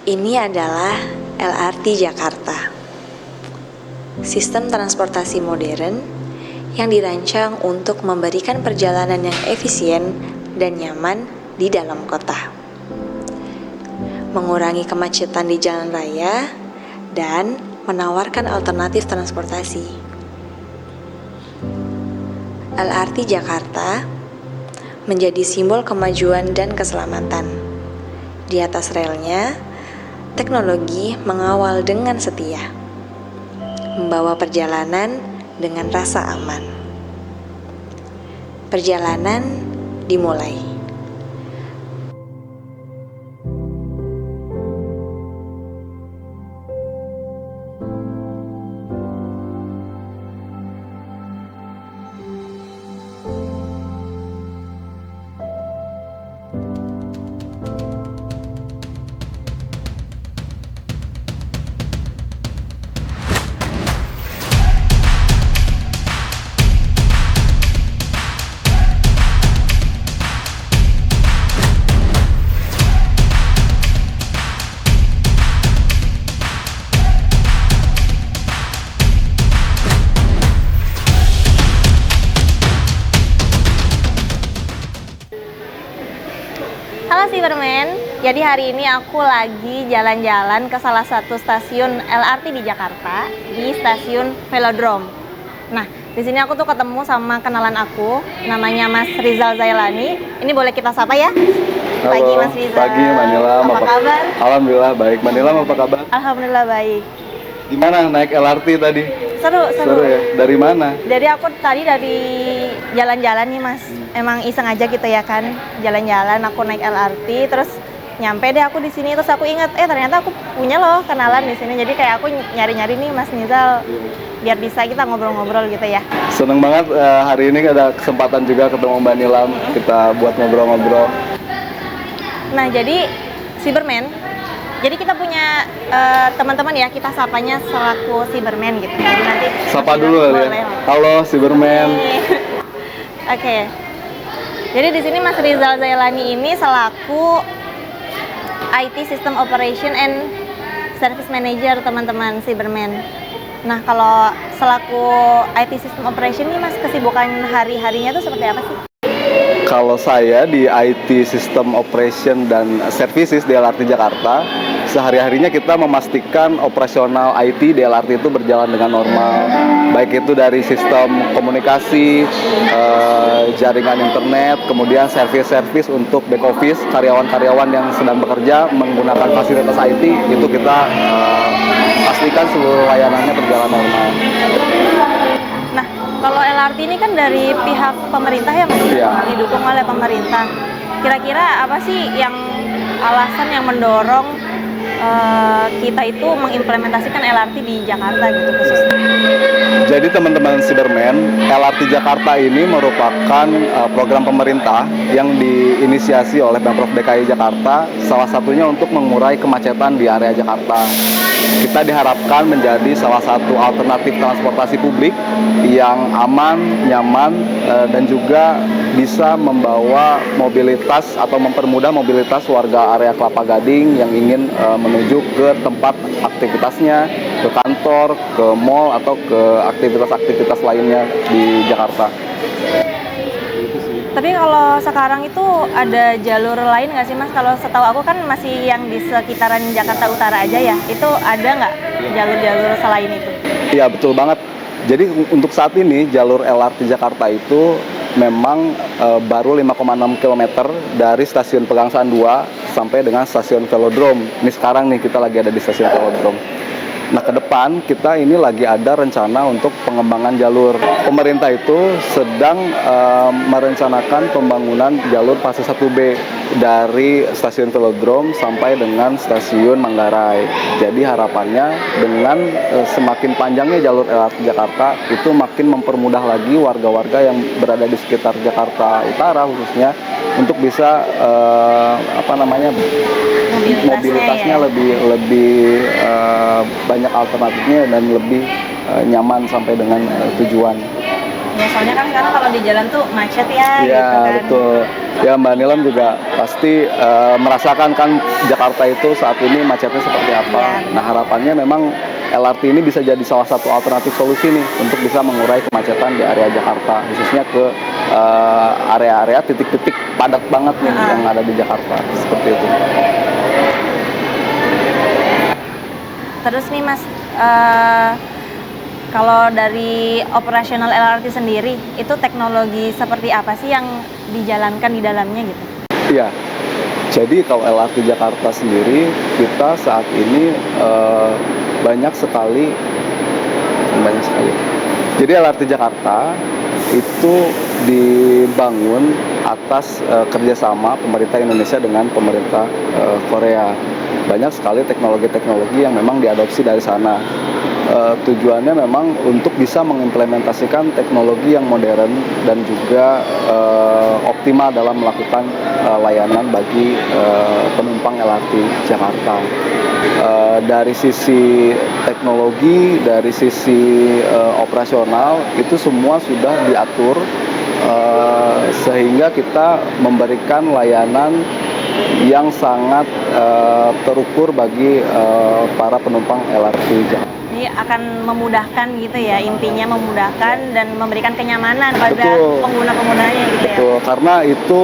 Ini adalah LRT Jakarta, sistem transportasi modern yang dirancang untuk memberikan perjalanan yang efisien dan nyaman di dalam kota, mengurangi kemacetan di jalan raya, dan menawarkan alternatif transportasi. LRT Jakarta menjadi simbol kemajuan dan keselamatan. Di atas relnya, teknologi mengawal dengan setia, membawa perjalanan dengan rasa aman. Perjalanan dimulai. Halo Cyberman, jadi hari ini aku lagi jalan-jalan ke salah satu stasiun LRT di Jakarta, di stasiun Velodrome. Nah, di sini aku tuh ketemu sama kenalan aku, namanya Mas Rizal Zailani. Ini boleh kita sapa ya? Halo, Pagi Mas Rizal. Pagi Manila, apa kabar? Alhamdulillah baik. Manila apa kabar? Alhamdulillah baik. Gimana naik LRT tadi? Seru ya? Dari mana? Jadi aku tadi dari jalan-jalan nih Mas, emang iseng aja gitu ya kan, jalan-jalan aku naik LRT, terus nyampe deh aku di sini, terus aku ingat, ternyata aku punya loh kenalan di sini, jadi kayak aku nyari-nyari nih Mas Nizal, biar bisa kita ngobrol-ngobrol gitu ya. Seneng banget hari ini ada kesempatan juga ketemu Mbak Nilam, kita buat ngobrol-ngobrol. Nah jadi Cyberman, jadi kita punya teman-teman ya, kita sapanya selaku Cyberman gitu. Jadi nanti Sapa dulu kali ya. Halo Cyberman. Oke. Jadi di sini Mas Rizal Zailani ini selaku IT System Operation and Service Manager teman-teman Cyberman. Nah kalau selaku IT System Operation ini Mas, kesibukan hari-harinya tuh seperti apa sih? Kalau saya di IT System Operation dan Services di LRT Jakarta, sehari-harinya kita memastikan operasional IT di LRT itu berjalan dengan normal. Baik itu dari sistem komunikasi, jaringan internet, kemudian servis-servis untuk back office, karyawan-karyawan yang sedang bekerja menggunakan fasilitas IT, itu kita pastikan seluruh layanannya berjalan normal. Nah, kalau LRT ini kan dari pihak pemerintah ya Mas, didukung oleh pemerintah. Kira-kira apa sih yang alasan yang mendorong kita itu mengimplementasikan LRT di Jakarta gitu khususnya? Jadi teman-teman Cyberman, LRT Jakarta ini merupakan program pemerintah yang diinisiasi oleh Pemprov DKI Jakarta, salah satunya untuk mengurai kemacetan di area Jakarta. Kita diharapkan menjadi salah satu alternatif transportasi publik yang aman, nyaman, dan juga bisa membawa mobilitas atau mempermudah mobilitas warga area Kelapa Gading yang ingin menuju ke tempat aktivitasnya, ke kantor, ke mall, atau ke aktivitas-aktivitas lainnya di Jakarta. Tapi kalau sekarang itu ada jalur lain nggak sih Mas? Kalau setahu aku kan masih yang di sekitaran Jakarta Utara aja ya. Itu ada nggak jalur-jalur selain itu? Iya betul banget. Jadi untuk saat ini jalur LRT Jakarta itu memang baru 5,6 km dari stasiun Pegangsaan 2 sampai dengan stasiun Velodrome. Ini sekarang nih kita lagi ada di stasiun Velodrome. Nah, ke depan kita ini lagi ada rencana untuk pengembangan jalur. Pemerintah itu sedang merencanakan pembangunan jalur fase 1B dari stasiun Velodrome sampai dengan stasiun Manggarai. Jadi harapannya dengan semakin panjangnya jalur LRT Jakarta itu makin mempermudah lagi warga-warga yang berada di sekitar Jakarta Utara khususnya untuk bisa mobilitasnya ya. lebih banyak alternatifnya dan lebih nyaman sampai dengan tujuan. Ya soalnya kan sekarang kalau di jalan tuh macet ya gitu kan. Betul. Ya Mbak Nilam juga pasti merasakan kan Jakarta itu saat ini macetnya seperti apa. Iya. Nah harapannya memang LRT ini bisa jadi salah satu alternatif solusi nih untuk bisa mengurai kemacetan di area Jakarta, khususnya ke area-area titik-titik padat banget nih yang ada di Jakarta, seperti itu. Terus nih Mas, kalau dari operasional LRT sendiri, itu teknologi seperti apa sih yang dijalankan di dalamnya gitu? Iya, jadi kalau LRT Jakarta sendiri, kita saat ini banyak sekali. Jadi LRT Jakarta itu dibangun atas kerjasama pemerintah Indonesia dengan pemerintah Korea. Banyak sekali teknologi-teknologi yang memang diadopsi dari sana. Tujuannya memang untuk bisa mengimplementasikan teknologi yang modern dan juga optimal dalam melakukan layanan bagi penumpang LRT Jakarta. Dari sisi teknologi, dari sisi operasional itu semua sudah diatur sehingga kita memberikan layanan yang sangat terukur bagi para penumpang LRT Jakarta. Jadi akan memudahkan gitu ya, intinya memudahkan dan memberikan kenyamanan pada Betul. pengguna-penggunanya gitu ya. Betul, karena itu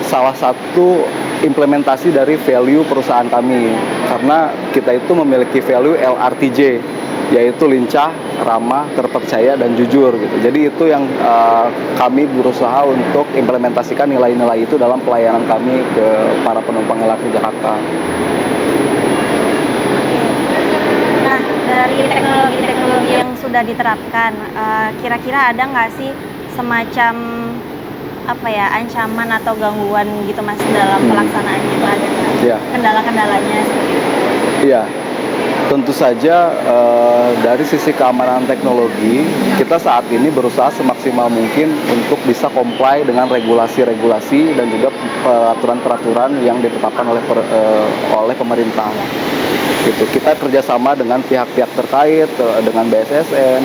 salah satu implementasi dari value perusahaan kami. Karena kita itu memiliki value LRTJ, yaitu lincah, ramah, terpercaya, dan jujur gitu. Jadi itu yang kami berusaha untuk implementasikan nilai-nilai itu dalam pelayanan kami ke para penumpang LRT Jakarta. Nah, dari teknologi-teknologi yang sudah diterapkan, kira-kira ada nggak sih semacam apa ya, ancaman atau gangguan gitu Mas dalam pelaksanaannya? Ada nggak? Iya. Kendala-kendalanya seperti itu? Iya, tentu saja dari sisi keamanan teknologi, kita saat ini berusaha semaksimal mungkin untuk bisa comply dengan regulasi-regulasi dan juga peraturan-peraturan yang ditetapkan oleh pemerintah. Gitu. Kita kerjasama dengan pihak-pihak terkait, dengan BSSN,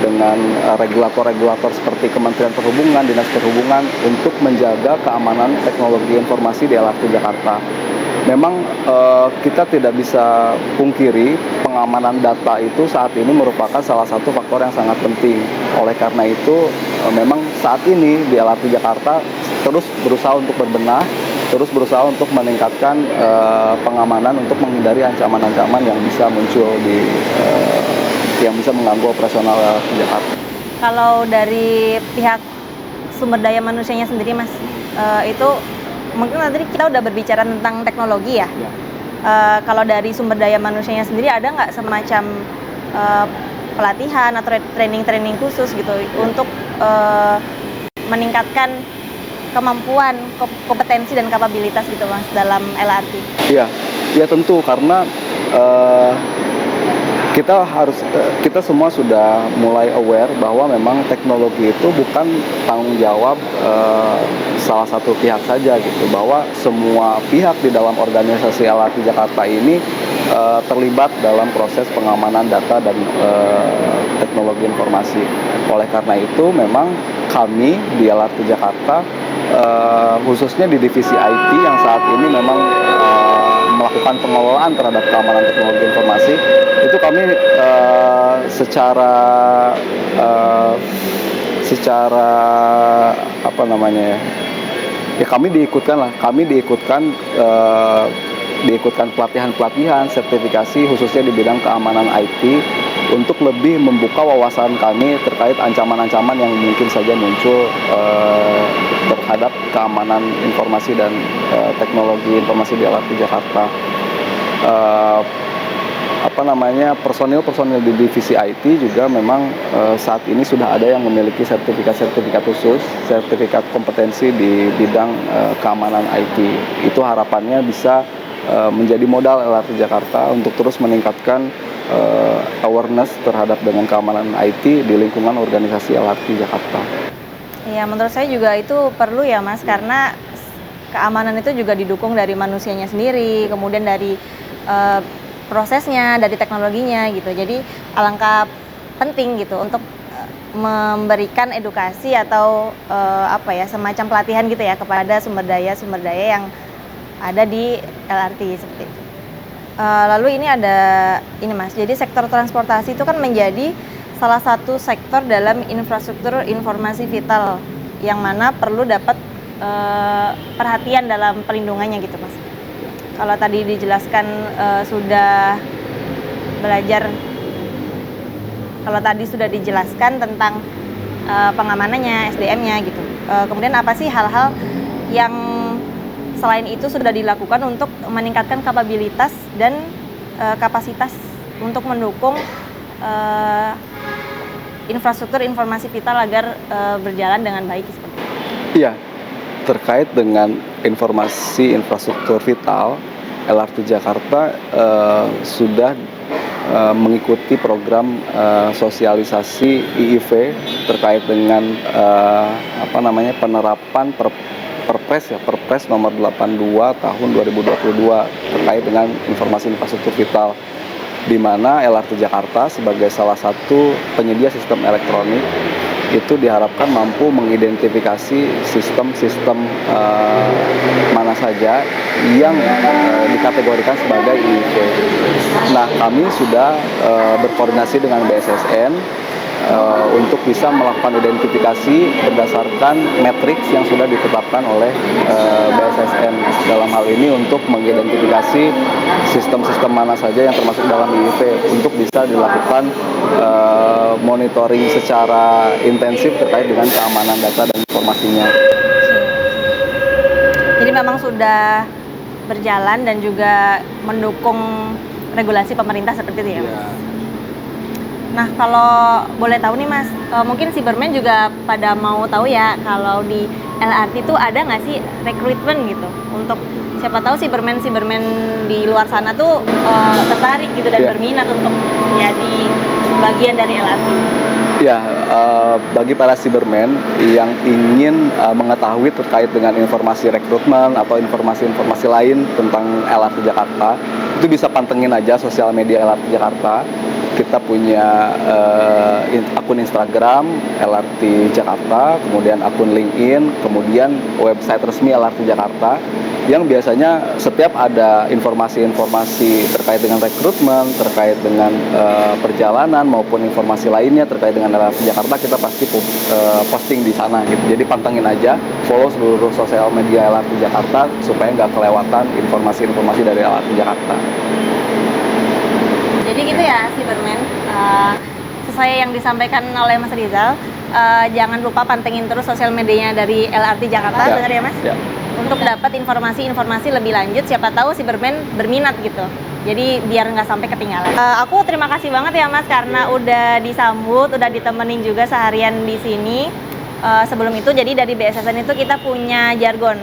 dengan regulator-regulator seperti Kementerian Perhubungan, Dinas Perhubungan untuk menjaga keamanan teknologi informasi di LRT Jakarta. Memang kita tidak bisa pungkiri pengamanan data itu saat ini merupakan salah satu faktor yang sangat penting. Oleh karena itu memang saat ini di LRT Jakarta terus berusaha untuk berbenah, terus berusaha untuk meningkatkan pengamanan untuk menghindari ancaman-ancaman yang bisa muncul yang bisa mengganggu operasional LRT Jakarta. Kalau dari pihak sumber daya manusianya sendiri Mas, itu mungkin tadi kita udah berbicara tentang teknologi ya. Kalau dari sumber daya manusianya sendiri ada nggak semacam pelatihan atau training khusus gitu untuk meningkatkan kemampuan, kompetensi dan kapabilitas gitu Mas dalam LRT? Iya, ya tentu karena kita semua sudah mulai aware bahwa memang teknologi itu bukan tanggung jawab salah satu pihak saja gitu, bahwa semua pihak di dalam organisasi LRT Jakarta ini terlibat dalam proses pengamanan data dan teknologi informasi. Oleh karena itu memang kami di LRT Jakarta khususnya di divisi IT yang saat ini memang melakukan pengelolaan terhadap keamanan teknologi informasi, itu kami secara apa namanya ya kami diikutkan pelatihan sertifikasi khususnya di bidang keamanan IT untuk lebih membuka wawasan kami terkait ancaman-ancaman yang mungkin saja muncul terhadap keamanan informasi dan teknologi informasi di LRT Jakarta. Personil di divisi IT juga memang saat ini sudah ada yang memiliki sertifikat khusus, sertifikat kompetensi di bidang keamanan IT. Itu harapannya bisa menjadi modal LRT Jakarta untuk terus meningkatkan awareness terhadap dengan keamanan IT di lingkungan organisasi LRT Jakarta. Ya, menurut saya juga itu perlu ya Mas, karena keamanan itu juga didukung dari manusianya sendiri, kemudian dari prosesnya, dari teknologinya gitu. Jadi alangkah penting gitu untuk memberikan edukasi atau semacam pelatihan gitu ya kepada sumber daya yang ada di LRT seperti itu. Lalu ini ada ini Mas, jadi sektor transportasi itu kan menjadi salah satu sektor dalam infrastruktur informasi vital yang mana perlu dapat perhatian dalam perlindungannya gitu Mas. Kalau tadi dijelaskan sudah dijelaskan tentang pengamanannya, SDM-nya gitu. Kemudian apa sih hal-hal yang selain itu sudah dilakukan untuk meningkatkan kapabilitas dan kapasitas untuk mendukung infrastruktur informasi vital agar berjalan dengan baik seperti itu? Iya, terkait dengan informasi infrastruktur vital, LRT Jakarta sudah mengikuti program sosialisasi IIV terkait dengan penerapan Perpres nomor 82 tahun 2022 terkait dengan informasi infrastruktur vital, di mana LRT Jakarta sebagai salah satu penyedia sistem elektronik itu diharapkan mampu mengidentifikasi sistem-sistem mana saja yang dikategorikan sebagai IIV. Nah, kami sudah berkoordinasi dengan BSSN untuk bisa melakukan identifikasi berdasarkan matriks yang sudah ditetapkan oleh BSSN. Dalam hal ini untuk mengidentifikasi sistem-sistem mana saja yang termasuk dalam IIV untuk bisa dilakukan monitoring secara intensif terkait dengan keamanan data dan informasinya. Jadi memang sudah berjalan dan juga mendukung regulasi pemerintah seperti itu ya, Mas? Nah, kalau boleh tahu nih Mas, mungkin Cyberman juga pada mau tahu ya kalau di LRT itu ada nggak sih rekrutmen gitu untuk siapa tahu Cyberman di luar sana tuh tertarik gitu dan berminat untuk menjadi bagian dari LRT. Ya, bagi para Cyberman yang ingin mengetahui terkait dengan informasi rekrutmen atau informasi-informasi lain tentang LRT Jakarta, itu bisa pantengin aja sosial media LRT Jakarta. Kita punya akun Instagram LRT Jakarta, kemudian akun LinkedIn, kemudian website resmi LRT Jakarta, yang biasanya setiap ada informasi-informasi terkait dengan rekrutmen, terkait dengan perjalanan maupun informasi lainnya terkait dengan LRT Jakarta, kita pasti posting di sana gitu. Jadi pantengin aja, follow seluruh sosial media LRT Jakarta supaya nggak kelewatan informasi-informasi dari LRT Jakarta. Jadi gitu ya Cyberman, sesuai yang disampaikan oleh Mas Rizal, jangan lupa pantengin terus sosial medianya dari LRT Jakarta, benar ya Mas? Ya. Untuk dapat informasi-informasi lebih lanjut, siapa tahu Cyberman berminat gitu. Jadi biar nggak sampai ketinggalan. Aku terima kasih banget ya Mas karena udah disambut, udah ditemenin juga seharian di sini. Sebelum itu jadi dari BSSN itu kita punya jargon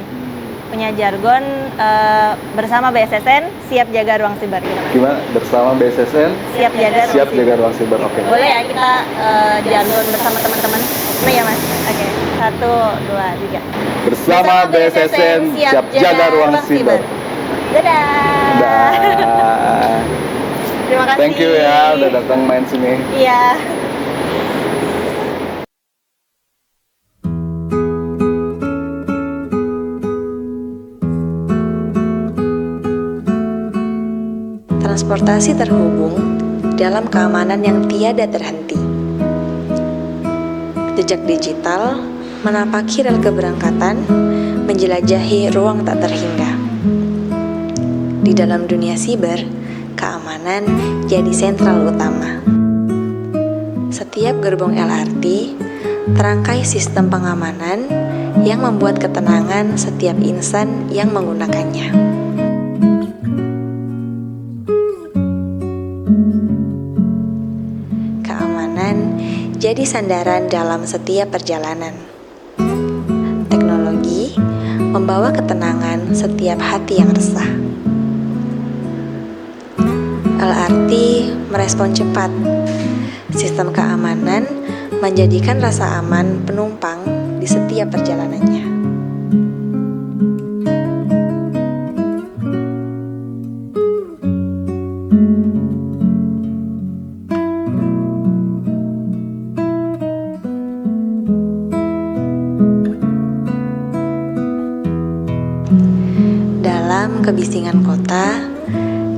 bersama BSSN siap jaga ruang siber gitu. Gimana? Bersama BSSN siap jaga ruang siber. Oke. Boleh ya kita jargon bersama teman-teman. Nah ya Mas. Oke. 1, 2, 3. Bersama BSSN siap jaga ruang siber. Dadah. Terima kasih. Thank you ya udah datang main sini. Iya. Transportasi terhubung dalam keamanan yang tiada terhenti. Jejak digital menapaki rel keberangkatan, menjelajahi ruang tak terhingga. Di dalam dunia siber, keamanan jadi sentral utama. Setiap gerbong LRT terangkai sistem pengamanan yang membuat ketenangan setiap insan yang menggunakannya. Jadi sandaran dalam setiap perjalanan. Teknologi membawa ketenangan setiap hati yang resah. LRT merespon cepat. Sistem keamanan menjadikan rasa aman penumpang di setiap perjalanannya. dalam kebisingan kota,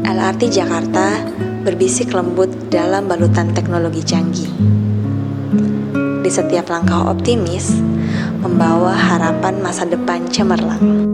LRT Jakarta berbisik lembut dalam balutan teknologi canggih. Di setiap langkah optimis, membawa harapan masa depan cemerlang.